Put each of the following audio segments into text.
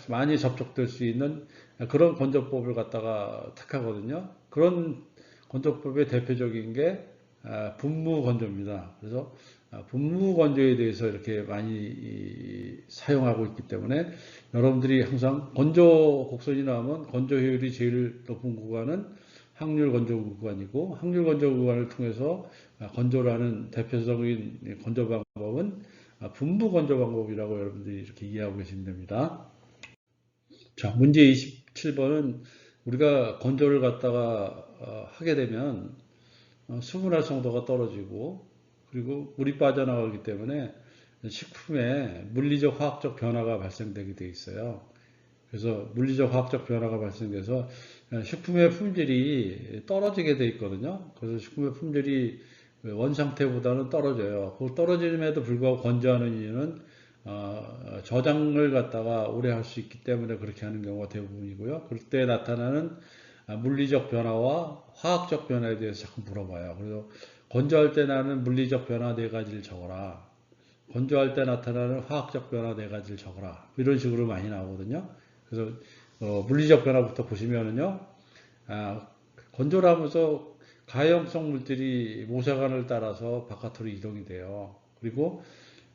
많이 접촉될 수 있는 그런 건조법을 갖다가 택하거든요. 그런 건조법의 대표적인 게 분무 건조입니다. 그래서 분무 건조에 대해서 이렇게 많이 사용하고 있기 때문에 여러분들이 항상 건조 곡선이 나오면 건조 효율이 제일 높은 구간은 항률 건조 구간이고, 항률 건조 구간을 통해서 건조라는 대표적인 건조 방법은 분무 건조 방법이라고 여러분들이 이렇게 이해하고 계시면 됩니다. 자, 문제 27번은 우리가 건조를 갖다가 하게 되면 수분 활성도가 떨어지고, 그리고 물이 빠져나가기 때문에 식품에 물리적 화학적 변화가 발생되게 돼 있어요. 그래서 물리적 화학적 변화가 발생돼서 식품의 품질이 떨어지게 돼 있거든요. 그래서 식품의 품질이 원상태보다는 떨어져요. 그 떨어짐에도 불구하고 건조하는 이유는 저장을 갖다가 오래 할 수 있기 때문에 그렇게 하는 경우가 대부분이고요. 그럴 때 나타나는 물리적 변화와 화학적 변화에 대해서 자꾸 물어봐요. 그래서 건조할 때 나는 물리적 변화 네 가지를 적어라. 건조할 때 나타나는 화학적 변화 네 가지를 적어라. 이런 식으로 많이 나오거든요. 그래서 물리적 변화부터 보시면은요, 아, 건조를 하면서 가용성 물질이 모세관을 따라서 바깥으로 이동이 돼요. 그리고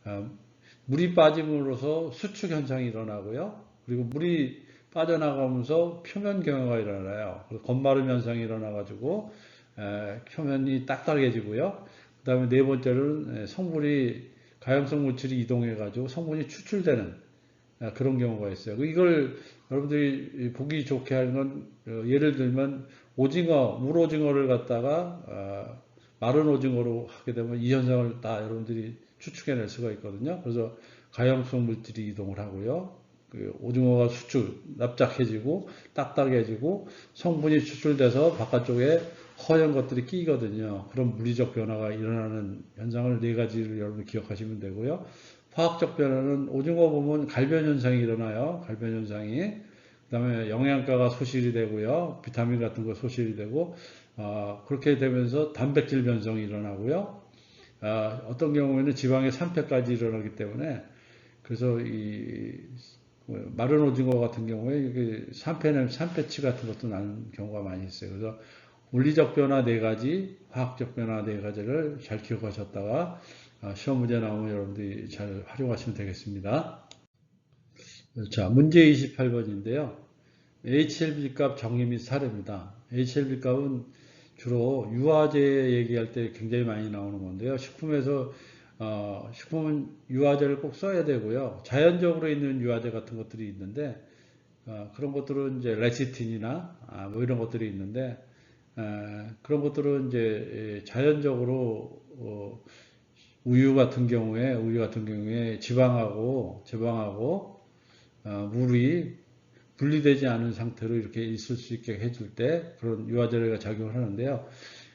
아, 물이 빠짐으로써 수축 현상이 일어나고요. 그리고 물이 빠져나가면서 표면 경화가 일어나요. 그래서 건마름 현상이 일어나가지고 표면이 딱딱해지고요. 그 다음에 네 번째로는 성분이 가용성 물질이 이동해가지고 성분이 추출되는 그런 경우가 있어요. 이걸 여러분들이 보기 좋게 하는 건 예를 들면 오징어, 물오징어를 갖다가 마른 오징어로 하게 되면 이 현상을 다 여러분들이 추측해낼 수가 있거든요. 그래서 가용성 물질이 이동을 하고요. 그 오징어가 수축, 납작해지고 딱딱해지고 성분이 추출돼서 바깥쪽에 허연 것들이 끼거든요. 그런 물리적 변화가 일어나는 현상을 네 가지를 여러분 기억하시면 되고요. 화학적 변화는 오징어 보면 갈변 현상이 일어나요. 갈변 현상이. 그다음에 영양가가 소실이 되고요. 비타민 같은 거 소실이 되고 그렇게 되면서 단백질 변성이 일어나고요. 어떤 경우에는 지방의 산패까지 일어나기 때문에 그래서 이 마른 오징어 같은 경우에 산패치 같은 것도 나는 경우가 많이 있어요. 그래서 물리적 변화 네 가지, 화학적 변화 네 가지를 잘 기억하셨다가 시험 문제 나오면 여러분들이 잘 활용하시면 되겠습니다. 자, 문제 28번인데요. HLB 값 정의 및 사례입니다. HLB 값은 주로 유화제 얘기할 때 굉장히 많이 나오는 건데요. 식품은 유화제를 꼭 써야 되고요. 자연적으로 있는 유화제 같은 것들이 있는데 그런 것들은 이제 레시틴이나 뭐 이런 것들이 있는데 그런 것들은 이제 자연적으로 우유 같은 경우에 지방하고 물이 분리되지 않은 상태로 이렇게 있을 수 있게 해줄 때 그런 유화제가 작용을 하는데요.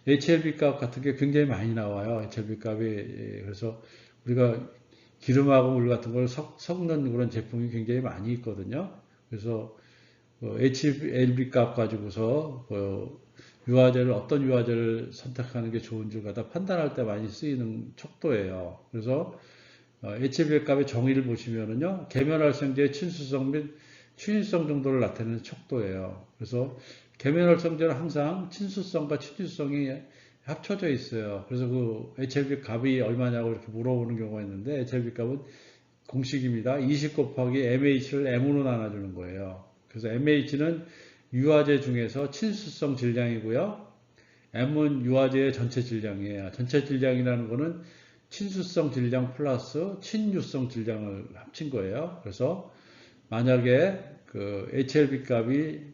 HLB 값 같은 게 굉장히 많이 나와요. HLB 값이 그래서 우리가 기름하고 물 같은 걸 섞는 그런 제품이 굉장히 많이 있거든요. 그래서 HLB 값 가지고서 어떤 유화제를 선택하는 게 좋은지 갖다 판단할 때 많이 쓰이는 척도예요. 그래서 HLB 값의 정의를 보시면은요, 계면활성제의 친수성 및 친유성 정도를 나타내는 척도예요. 그래서 계면활성제는 항상 친수성과 친유성이 합쳐져 있어요. 그래서 그 HLB 값이 얼마냐고 이렇게 물어보는 경우가 있는데 HLB 값은 공식입니다. 20 곱하기 MH를 M으로 나눠주는 거예요. 그래서 MH는 유화제 중에서 친수성 질량이고요. M은 유화제의 전체 질량이에요. 전체 질량이라는 거는 친수성 질량 플러스 친유성 질량을 합친 거예요. 그래서 만약에 그 HLB 값이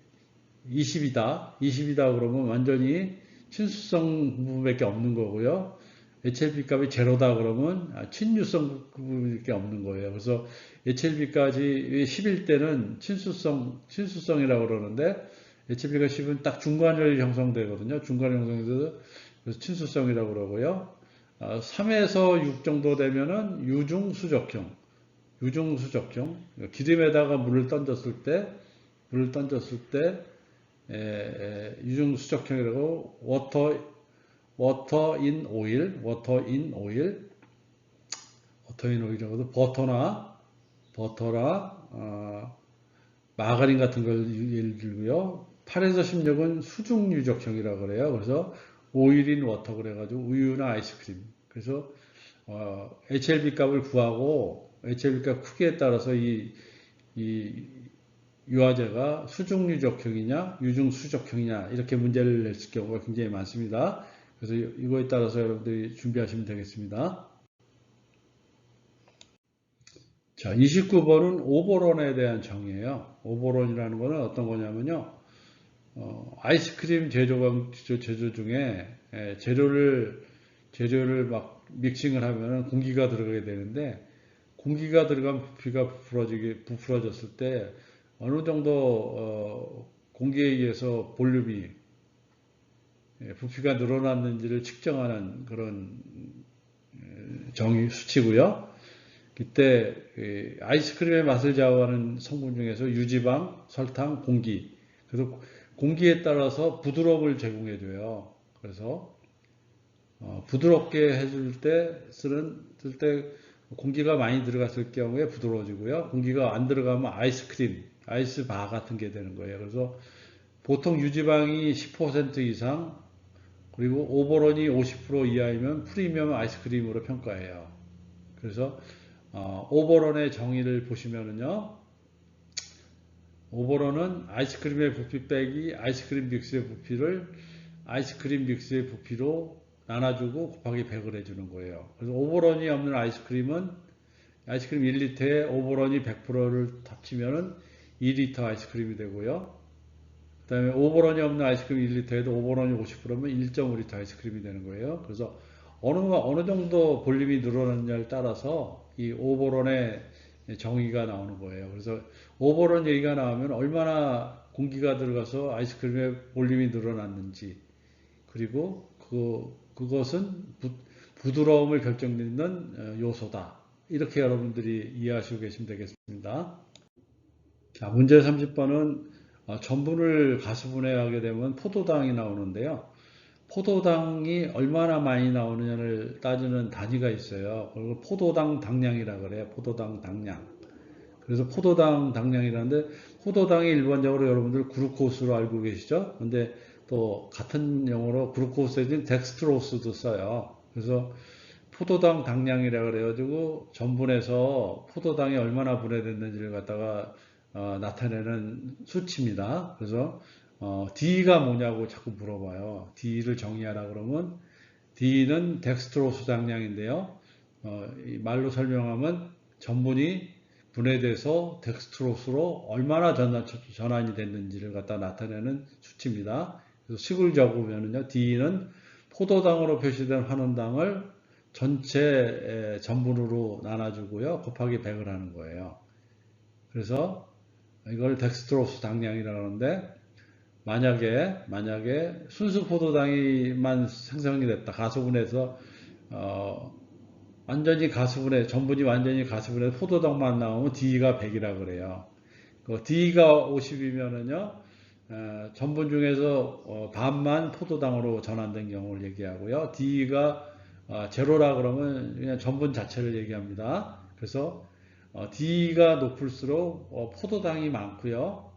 20이다 그러면 완전히 친수성 부분밖에 없는 거고요. HLB 값이 제로다 그러면 친유성 부분밖에 없는 거예요. 그래서 HLB 값이 10일 때는 친수성이라고 그러는데 HLB가 10은 딱 중간열 형성되거든요. 중간열 형성돼서 그래서 친수성이라고 그러고요. 3에서 6 정도 되면은 유중수적형. 기름에다가 물을 던졌을 때 유중수적형이라고 워터 인 오일이라고도 버터나 마가린 같은 걸 예를 들고요. 8에서 16은 수중 유적형이라고 그래요. 그래서 오일인 워터 그래가지고 우유나 아이스크림. 그래서 HLB 값을 구하고 HLB 값 크기에 따라서 이 유화제가 수중 유적형이냐 유중 수적형이냐 이렇게 문제를 냈을 경우가 굉장히 많습니다. 그래서 이거에 따라서 여러분들이 준비하시면 되겠습니다. 자, 29번은 오보론에 대한 정의예요. 오보론이라는 것은 어떤 거냐면요. 아이스크림 제조 중에 재료를 막 믹싱을 하면 공기가 들어가게 되는데 공기가 들어가면 부피가 부풀어졌을 때 어느 정도 공기에 의해서 볼륨이 부피가 늘어났는지를 측정하는 그런 정의 수치고요. 이때 아이스크림의 맛을 좌우하는 성분 중에서 유지방, 설탕, 공기. 그래서 공기에 따라서 부드러움을 제공해줘요. 그래서 부드럽게 해줄 때 쓸 때 공기가 많이 들어갔을 경우에 부드러워지고요. 공기가 안 들어가면 아이스크림, 아이스바 같은 게 되는 거예요. 그래서 보통 유지방이 10% 이상 그리고 오버런이 50% 이하이면 프리미엄 아이스크림으로 평가해요. 그래서 오버런의 정의를 보시면은요. 오버런은 아이스크림의 부피 빼기 아이스크림 믹스의 부피를 아이스크림 믹스의 부피로 나눠주고 곱하기 100을 해주는 거예요. 그래서 오버런이 없는 아이스크림은 아이스크림 1리터에 오버런이 100%를 합치면은 2리터 아이스크림이 되고요. 그 다음에 오버런이 없는 아이스크림 1리터에도 오버런이 50%면 1.5리터 아이스크림이 되는 거예요. 그래서 어느 정도 볼륨이 늘어났냐에 따라서 이 오버런의 정의가 나오는 거예요. 그래서 오버런 얘기가 나오면 얼마나 공기가 들어가서 아이스크림의 볼륨이 늘어났는지 그리고 그것은 부드러움을 결정짓는 요소다. 이렇게 여러분들이 이해하시고 계시면 되겠습니다. 자, 문제 30번은 전분을 가수분해하게 되면 포도당이 나오는데요. 포도당이 얼마나 많이 나오느냐를 따지는 단위가 있어요. 그걸 포도당 당량이라 그래요. 포도당 당량. 그래서 포도당 당량이라는데 포도당이 일반적으로 여러분들 그루코스로 알고 계시죠? 근데 또 같은 용어로 그루코스에 는 덱스트로스도 써요. 그래서 포도당 당량이라 그래가지고 전분에서 포도당이 얼마나 분해됐는지를 갖다가 나타내는 수치입니다. 그래서 D가 뭐냐고 자꾸 물어봐요. D를 정의하라 그러면 D는 덱스트로스 당량인데요. 말로 설명하면 전분이 분해돼서 덱스트로스로 얼마나 전환이 됐는지를 갖다 나타내는 수치입니다. 그래서 식을 적으면요. D는 포도당으로 표시된 환원당을 전체 전분으로 나눠주고요. 곱하기 100을 하는 거예요. 그래서 이걸 덱스트로스 당량이라고 하는데 만약에 순수 포도당이만 생성이 됐다. 가수분해서 완전히 가수분해 전분이 완전히 가수분해 포도당만 나오면 D가 100이라 그래요. D가 50이면은요 전분 중에서 반만 포도당으로 전환된 경우를 얘기하고요. D가 제로라 그러면 그냥 전분 자체를 얘기합니다. 그래서 D가 높을수록 포도당이 많고요.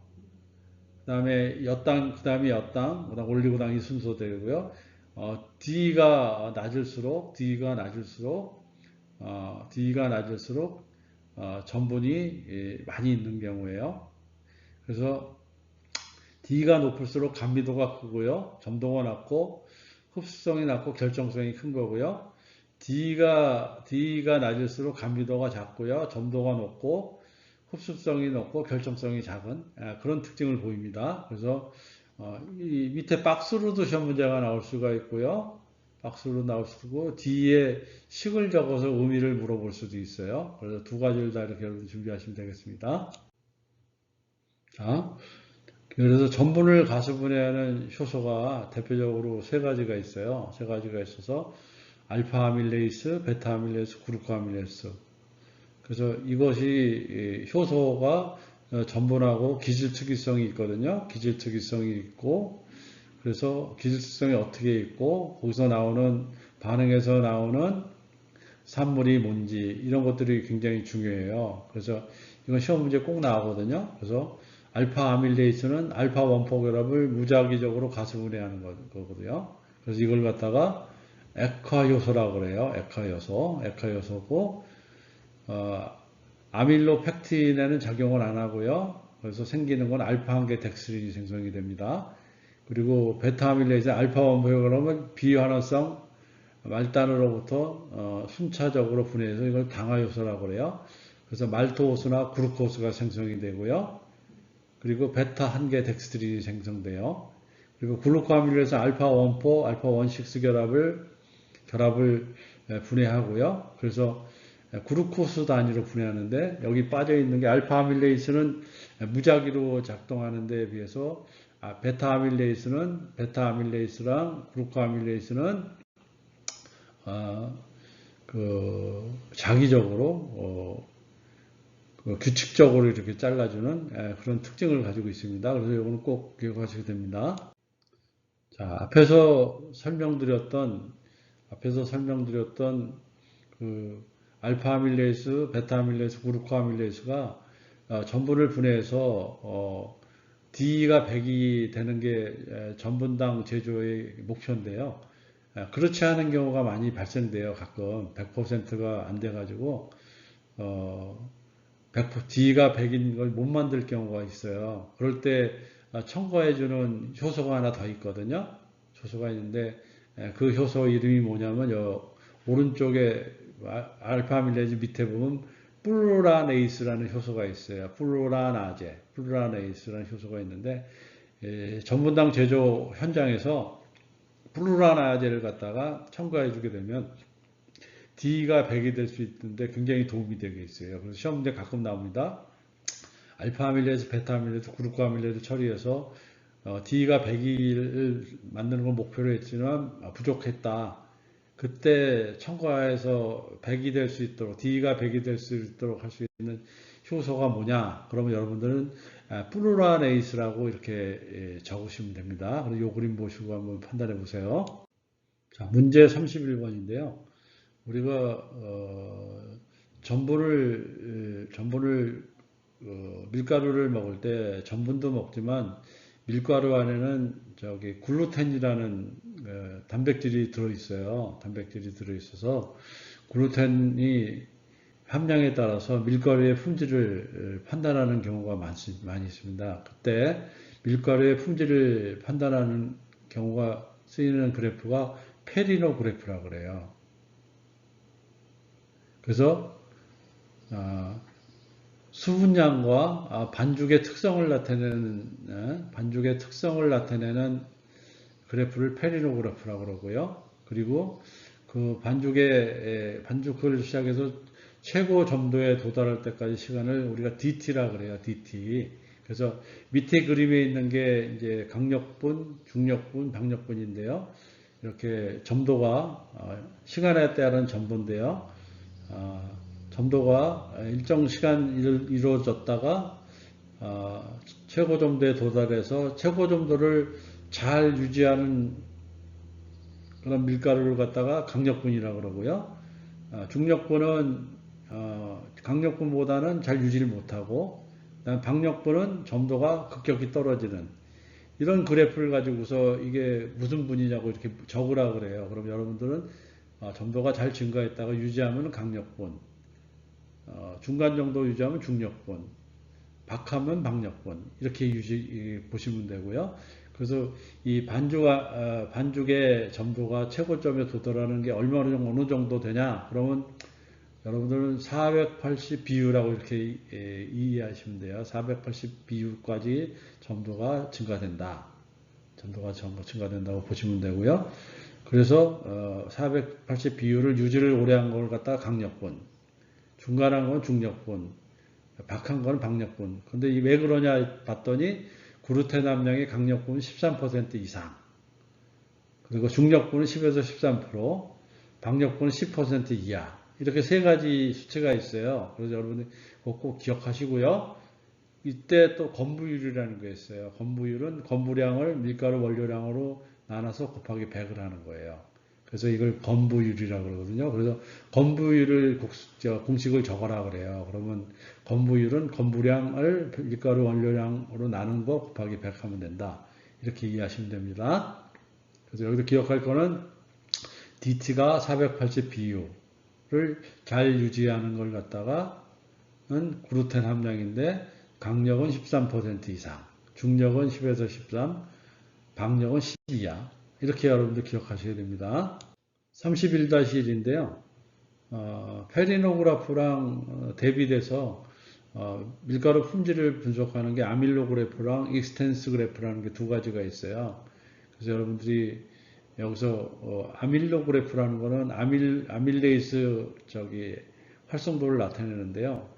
그 다음에 엿당, 그 다음에 올리고당이 순서되고요. D가 낮을수록 전분이 많이 있는 경우예요. 그래서 D가 높을수록 감미도가 크고요. 점도가 낮고 흡수성이 낮고 결정성이 큰 거고요. D가 낮을수록 감미도가 작고요. 점도가 높고 흡수성이 높고 결정성이 작은 그런 특징을 보입니다. 그래서 이 밑에 박스로도 시험 문제가 나올 수가 있고요. 박스로 나올 수도 있고 D에 식을 적어서 의미를 물어볼 수도 있어요. 그래서 두 가지를 다 이렇게 여러분 준비하시면 되겠습니다. 자, 그래서 전분을 가수분해하는 효소가 대표적으로 세 가지가 있어요. 세 가지가 있어서 알파 아밀레이스, 베타 아밀레이스, 그루코 아밀레이스. 그래서 이것이 효소가 전분하고 기질특이성이 있거든요. 기질특이성이 있고 그래서 기질특성이 어떻게 있고 거기서 나오는 반응에서 나오는 산물이 뭔지 이런 것들이 굉장히 중요해요. 그래서 이건 시험 문제 꼭 나오거든요. 그래서 알파 아밀레이스는 알파 원포 결합을 무작위적으로 가스분해하는 거거든요. 그래서 이걸 갖다가 액화 요소라고 그래요. 액화 요소, 액화 요소고 아밀로펙틴에는 작용을 안 하고요. 그래서 생기는 건 알파 한 개 덱스린이 생성이 됩니다. 그리고 베타 아밀레이스 알파 원포 결합은 비환원성 말단으로부터 순차적으로 분해해서 이걸 당화 요소라고 그래요. 그래서 말토호수나 그루코스가 생성이 되고요. 그리고 베타 한 개 덱스트린이 생성돼요. 그리고 글루코아밀레이스 알파 원포, 알파 원식스 결합을 분해하고요. 그래서 그루코스 단위로 분해하는데 여기 빠져 있는 게 알파 아밀레이스는 무작위로 작동하는 데에 비해서 베타 아밀레이스랑 글루코아밀레이스는 자기적으로 규칙적으로 이렇게 잘라주는 그런 특징을 가지고 있습니다. 그래서 이거는 꼭 기억하시게 됩니다. 자, 앞에서 설명드렸던 그 알파 아밀레이스, 베타 아밀레이스, 그루코 아밀레이스가 전분을 분해해서 D가 100이 되는 게 전분당 제조의 목표인데요. 그렇지 않은 경우가 많이 발생돼요. 가끔 100%가 안 돼가지고 D가 100인 걸 못 만들 경우가 있어요. 그럴 때 첨가해주는 효소가 하나 더 있거든요. 효소가 있는데 그 효소 이름이 뭐냐면 오른쪽에 알파 아밀레이즈 밑에 보면 플루라네이스라는 효소가 있어요. 플루라네이스라는 효소가 있는데 전분당 제조 현장에서 플루라나제를 갖다가 첨가해주게 되면 D가 100이 될 수 있는데 굉장히 도움이 되게 있어요. 그래서 시험 문제 가끔 나옵니다. 알파 아밀레이즈, 베타 아밀레이즈, 그루코 아밀레이즈 처리해서 D가 100을 만드는 걸 목표로 했지만 부족했다. 그때 첨가해서 100이 될 수 있도록 D가 100이 될 수 있도록 할 수 있는 효소가 뭐냐? 그러면 여러분들은 플루라네이스라고 이렇게 적으시면 됩니다. 그리고 이 그림 보시고 한번 판단해 보세요. 자, 문제 31번인데요. 우리가 전분을 밀가루를 먹을 때 전분도 먹지만 밀가루 안에는 저기 글루텐이라는 단백질이 들어있어요. 단백질이 들어있어서 글루텐이 함량에 따라서 밀가루의 품질을 판단하는 경우가 많이 있습니다. 그때 밀가루의 품질을 판단하는 경우가 쓰이는 그래프가 페리노 그래프라고 그래요. 그래서 수분량과 반죽의 특성을 나타내는 그래프를 페리노 그래프라고 그러고요. 그리고 그 반죽을 시작해서 최고 점도에 도달할 때까지 시간을 우리가 DT라 그래요. DT. 그래서 밑에 그림에 있는 게 이제 강력분, 중력분, 박력분인데요. 이렇게 점도가 시간에 따른 점도인데요. 점도가 일정 시간 이루어졌다가 최고 점도에 도달해서 최고 점도를 잘 유지하는 그런 밀가루를 갖다가 강력분이라고 그러고요. 중력분은 강력분보다는 잘 유지를 못하고, 박력분은 점도가 급격히 떨어지는 이런 그래프를 가지고서 이게 무슨 분이냐고 이렇게 적으라 그래요. 그럼 여러분들은 점도가 잘 증가했다가 유지하면 강력분, 중간 정도 유지하면 중력분, 박하면 박력분 이렇게 보시면 되고요. 그래서 이 반죽의 점도가 최고점에 도달하는 게 어느 정도 되냐? 그러면 여러분들은 480 BU라고 이렇게 이해하시면 돼요. 480 BU까지 점도가 증가된다. 점도가 증가된다고 보시면 되고요. 그래서 480 BU를 유지를 오래 한 걸 갖다가 강력분, 중간한 건 중력분, 박한 건 박력분. 근데 왜 그러냐 봤더니 글루텐 함량이 강력분은 13% 이상, 그리고 중력분은 10에서 13%, 박력분은 10% 이하. 이렇게 세 가지 수치가 있어요. 그래서 여러분들 꼭 기억하시고요. 이때 또 건부율이라는 게 있어요. 건부율은 건부량을 밀가루 원료량으로 나눠서 곱하기 100을 하는 거예요. 그래서 이걸 건부율이라고 그러거든요. 그래서 건부율을 공식을 적어라 그래요. 그러면 건부율은 건부량을 밀가루 원료량으로 나눈 거 곱하기 100 하면 된다. 이렇게 이해하시면 됩니다. 그래서 여기서 기억할 거는 DT가 480 BU를 잘 유지하는 걸 갖다가는 글루텐 함량인데 강력은 13% 이상, 중력은 10에서 13, 박력은 12야. 이렇게 여러분들 기억하셔야 됩니다. 31-1인데요. 페리노그래프랑 대비돼서 밀가루 품질을 분석하는 게 아밀로그래프랑 익스텐스 그래프라는 게 두 가지가 있어요. 그래서 여러분들이 여기서 아밀로그래프라는 거는 아밀레이스 활성도를 나타내는데요.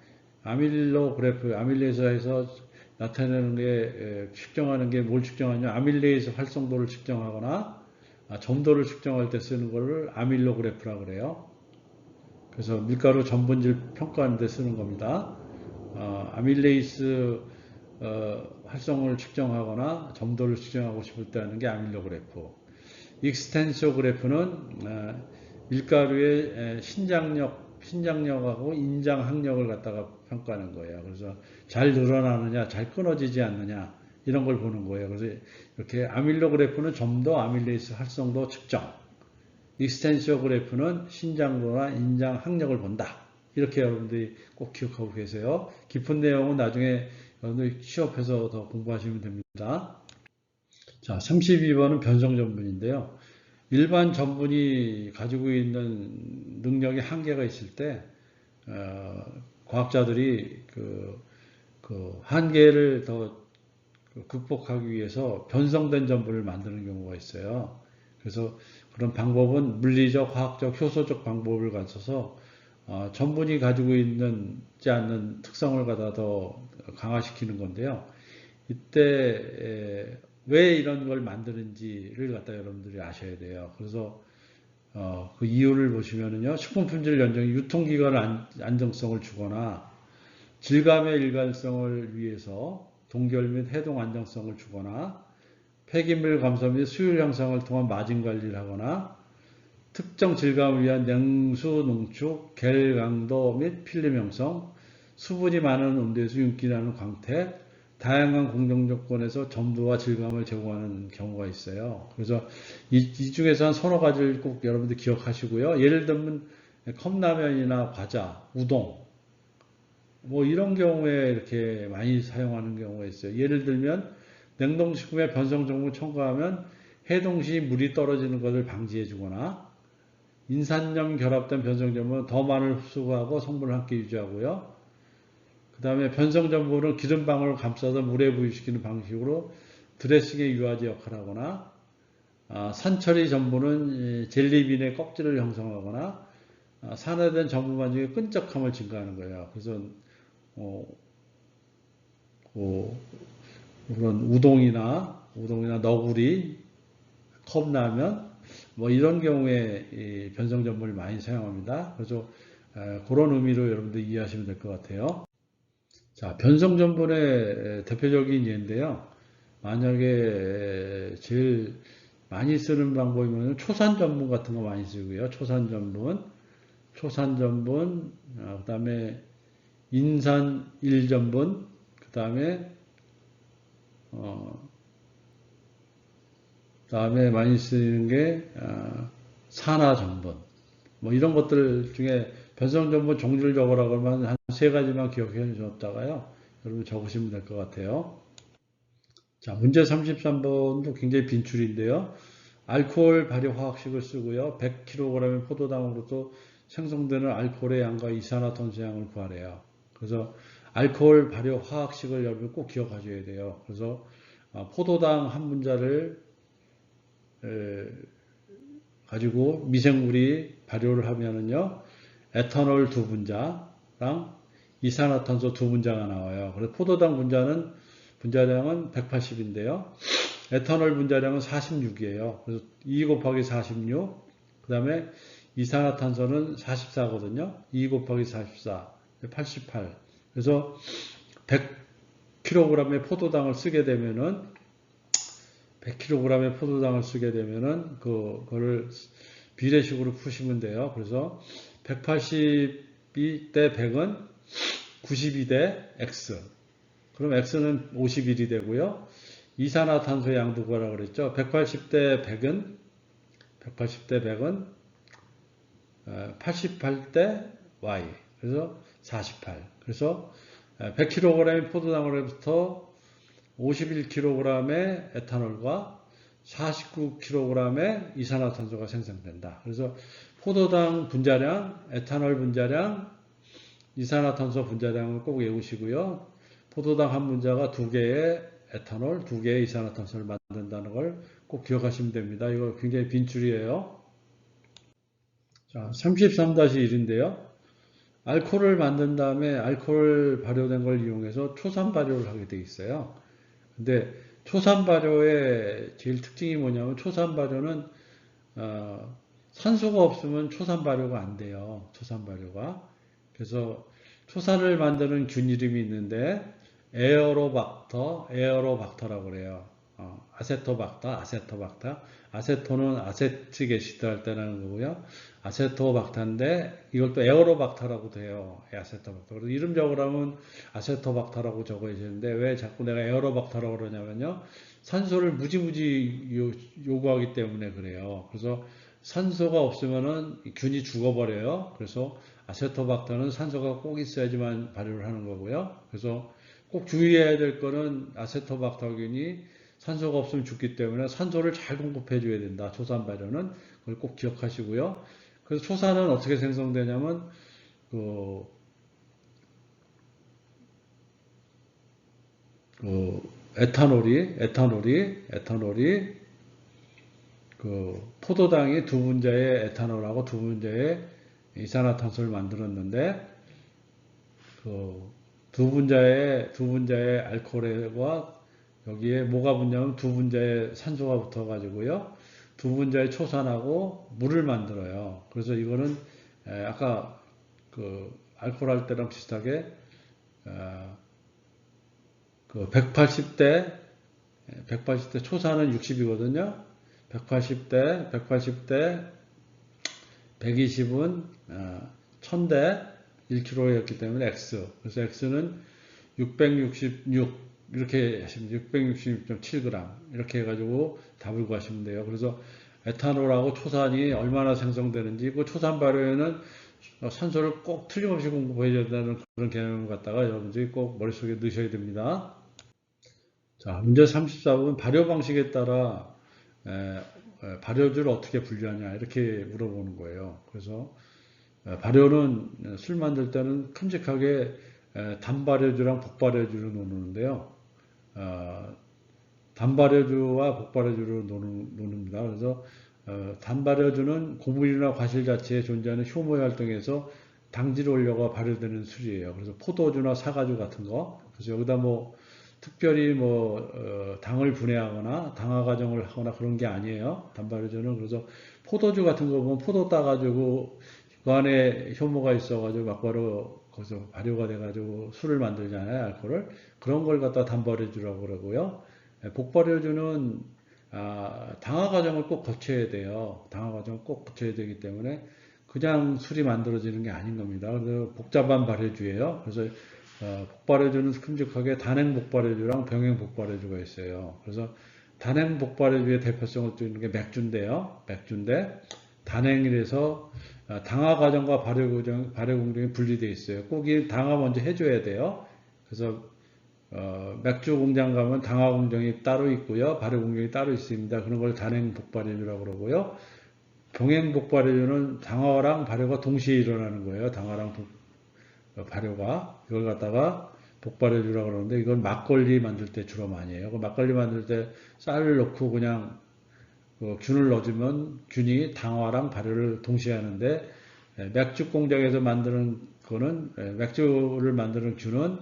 아밀레이스에서 나타내는 게 측정하는 게 뭘 측정하냐? 아밀레이스 활성도를 측정하거나 점도를 측정할 때 쓰는 거를 아밀로그래프라고 그래요. 그래서 밀가루 전분질 평가하는 데 쓰는 겁니다. 아밀레이스 활성을 측정하거나 점도를 측정하고 싶을 때 하는 게 아밀로그래프. 익스텐소 그래프는 밀가루의 신장력하고 인장 항력을 갖다가 평가하는 거예요. 그래서 잘 늘어나느냐, 잘 끊어지지 않느냐 이런 걸 보는 거예요. 그래서 이렇게 아밀로그래프는 점도, 아밀레이스 활성도 측정, 익스텐시오 그래프는 신장도나 인장 항력을 본다. 이렇게 여러분들이 꼭 기억하고 계세요. 깊은 내용은 나중에 여러분들이 취업해서 더 공부하시면 됩니다. 자, 32번은 변성 전분인데요. 일반 전분이 가지고 있는 능력의 한계가 있을 때 과학자들이 그 한계를 더 극복하기 위해서 변성된 전분을 만드는 경우가 있어요. 그래서 그런 방법은 물리적, 화학적, 효소적 방법을 갖춰서 전분이 가지고 있지 않는 특성을 갖다 더 강화시키는 건데요. 이때 왜 이런 걸 만드는지를 갖다 여러분들이 아셔야 돼요. 그래서 그 이유를 보시면은요, 식품 품질 연정이 유통기간 안정성을 주거나 질감의 일관성을 위해서 동결 및 해동 안정성을 주거나 폐기물 감소 및 수율 향상을 통한 마진 관리를 하거나 특정 질감을 위한 냉수, 농축, 겔 강도 및 필름 형성, 수분이 많은 온도에서 윤기나는 광택, 다양한 공정 조건에서 점도와 질감을 제공하는 경우가 있어요. 그래서 이 중에서 한 서너 가지를 꼭 여러분들 기억하시고요. 예를 들면 컵라면이나 과자, 우동 뭐 이런 경우에 이렇게 많이 사용하는 경우가 있어요. 예를 들면 냉동식품에 변성정분 첨가하면 해동 시 물이 떨어지는 것을 방지해 주거나 인산염 결합된 변성전분은 더 많은 흡수하고 성분을 함께 유지하고요. 그 다음에 변성전분은 기름방울을 감싸서 물에 부유시키는 방식으로 드레싱의 유화제 역할을 하거나 산처리 전분은 젤리빈의 껍질을 형성하거나 산화된 전분 반죽의 끈적함을 증가하는 거예요. 그래서 그런 우동이나 너구리, 컵라면 뭐 이런 경우에 변성 전분을 많이 사용합니다. 그래서 그런 의미로 여러분들 이해하시면 될 것 같아요. 자, 변성 전분의 대표적인 예인데요. 만약에 제일 많이 쓰는 방법이면 초산 전분 같은 거 많이 쓰고요. 초산 전분, 그 다음에 인산 1전분, 그 다음에 많이 쓰이는 게 산화 전분. 뭐 이런 것들 중에 변성 전분 종류를 적으라고 하면 한 세 가지만 기억해 주셨다가요. 여러분 적으시면 될 것 같아요. 자, 문제 33번도 굉장히 빈출인데요. 알코올 발효 화학식을 쓰고요. 100kg의 포도당으로도 생성되는 알코올의 양과 이산화탄소 양을 구하래요. 그래서 알코올 발효 화학식을 여러분 꼭 기억하셔야 돼요. 그래서 포도당 한 분자를 가지고 미생물이 발효를 하면은요, 에탄올 두 분자랑 이산화탄소 두 분자가 나와요. 그래서 포도당 분자량은 180인데요. 에탄올 분자량은 46이에요. 그래서 2 곱하기 46, 그 다음에 이산화탄소는 44거든요. 2 곱하기 44, 88. 그래서 100kg의 포도당을 쓰게 되면은 그거를 비례식으로 푸시면 돼요. 그래서 180이 대 100은 92 대 X. 그럼 X는 51이 되고요. 이산화탄소 양도 구하라고 그랬죠. 180 대 100은 88 대 Y. 그래서 48. 그래서 100kg의 포도당으로부터 51kg의 에탄올과 49kg의 이산화탄소가 생성된다. 그래서 포도당 분자량, 에탄올 분자량, 이산화탄소 분자량을 꼭 외우시고요. 포도당 한 분자가 2개의 에탄올, 2개의 이산화탄소를 만든다는 걸 꼭 기억하시면 됩니다. 이거 굉장히 빈줄이에요. 자, 33-1인데요. 알코올을 만든 다음에 알코올 발효된 걸 이용해서 초산 발효를 하게 돼 있어요. 근데 초산 발효의 제일 특징이 뭐냐면 초산 발효는 산소가 없으면 초산 발효가 안 돼요. 초산 발효가. 그래서 초산을 만드는 균 이름이 있는데 에어로박터라고 그래요. 아세토박터. 아세토는 아세트게시드 할 때라는 거고요. 아세토박터인데 이걸 또 에어로박터라고도 해요. 아세토박터. 그래서 이름적으로 하면 아세토박터라고 적어야 되는데 왜 자꾸 내가 에어로박터라고 그러냐면요. 산소를 무지무지 요구하기 때문에 그래요. 그래서 산소가 없으면은 균이 죽어버려요. 그래서 아세토박터는 산소가 꼭 있어야지만 발효를 하는 거고요. 그래서 꼭 주의해야 될 거는 아세토박터균이 산소가 없으면 죽기 때문에 산소를 잘 공급해 줘야 된다. 초산 발효는 그걸 꼭 기억하시고요. 그래서 초산은 어떻게 생성되냐면 에탄올이 포도당이 두 분자의 에탄올하고 두 분자의 이산화탄소를 만들었는데 두 분자의 알코올과 여기에 뭐가 붙냐면 두 분자의 산소가 붙어가지고요. 두 분자의 초산하고 물을 만들어요. 그래서 이거는 아까 알코올 할 때랑 비슷하게 180대 초산은 60이거든요. 180대 120은 1000대 1kg였기 때문에 X. 그래서 X는 666 이렇게 하시면 666.7g 이렇게 해가지고 답을 구하시면 돼요. 그래서 에탄올하고 초산이 얼마나 생성되는지 그 초산 발효에는 산소를 꼭 틀림없이 공급해줘야 된다는 그런 개념을 갖다가 여러분들이 꼭 머릿속에 넣으셔야 됩니다. 자, 문제 34번 발효 방식에 따라 발효주를 어떻게 분류하냐 이렇게 물어보는 거예요. 그래서 발효는 술 만들 때는 큼직하게 단발효주랑 복발효주를 놓는데요. 단발효주와 복발효주를 놓습니다. 그래서 단발효주는 곡물이나 과실 자체에 존재하는 효모 활동에서 당질 원료가 발효되는 술이에요. 그래서 포도주나 사과주 같은 거. 그래서 여기다 뭐 특별히 당을 분해하거나 당화 과정을 하거나 그런 게 아니에요. 단발효주는. 그래서 포도주 같은 거 보면 포도 따가지고 그 안에 효모가 있어가지고 막바로 거기서 발효가 돼가지고 술을 만들잖아요, 알코올을. 그런 걸 갖다 단발효주라고 그러고요. 복발효주는 당화 과정을 꼭 거쳐야 돼요. 당화 과정을 꼭 거쳐야 되기 때문에 그냥 술이 만들어지는 게 아닌 겁니다. 그래서 복잡한 발효주예요. 그래서 복발효주는 큼직하게 단행 복발효주랑 병행 복발효주가 있어요. 그래서 단행 복발효주의 대표성을 띠는 게 맥주인데요. 맥주인데 단행이라서 당화 과정과 발효 공정이 분리되어 있어요. 꼭 이 당화 먼저 해줘야 돼요. 그래서 맥주 공장 가면 당화 공정이 따로 있고요. 발효 공정이 따로 있습니다. 그런 걸 단행 복발효주라고 그러고요. 병행 복발효주는 당화랑 발효가 동시에 일어나는 거예요. 당화랑 발효가. 이걸 갖다가 복발효주라고 그러는데 이건 막걸리 만들 때 주로 많이 해요. 막걸리 만들 때 쌀을 넣고 그냥 균을 넣어주면 균이 당화랑 발효를 동시에 하는데 맥주 공장에서 만드는 거는 맥주를 만드는 균은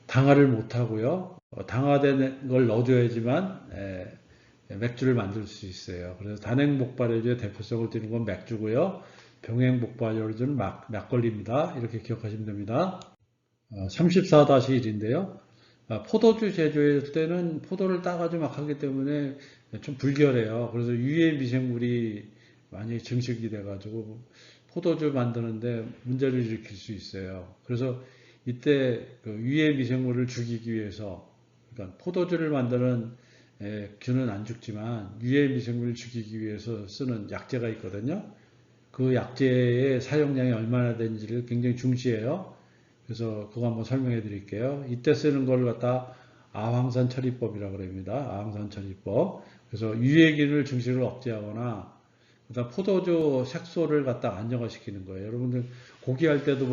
당화를 못 하고요. 당화된 걸 넣어줘야지만 맥주를 만들 수 있어요. 그래서 단행 복발효주의 대표성을 띠는 건 맥주고요. 병행 복발효주는 막걸리입니다. 이렇게 기억하시면 됩니다. 34-1인데요. 포도주 제조할 때는 포도를 따가지고 막 하기 때문에 좀 불결해요. 그래서 유해 미생물이 많이 증식이 돼가지고 포도주 만드는데 문제를 일으킬 수 있어요. 그래서 이때 그 유해 미생물을 죽이기 위해서, 그러니까 포도주를 만드는 균은 안 죽지만 유해 미생물을 죽이기 위해서 쓰는 약재가 있거든요. 그 약재의 사용량이 얼마나 되는지를 굉장히 중시해요. 그래서 그거 한번 설명해 드릴게요. 이때 쓰는 걸 갖다 아황산 처리법이라고 합니다. 아황산 처리법. 그래서 유해균을 증식을 억제하거나 그다음 포도주 색소를 갖다 안정화시키는 거예요. 여러분들 고기 할 때도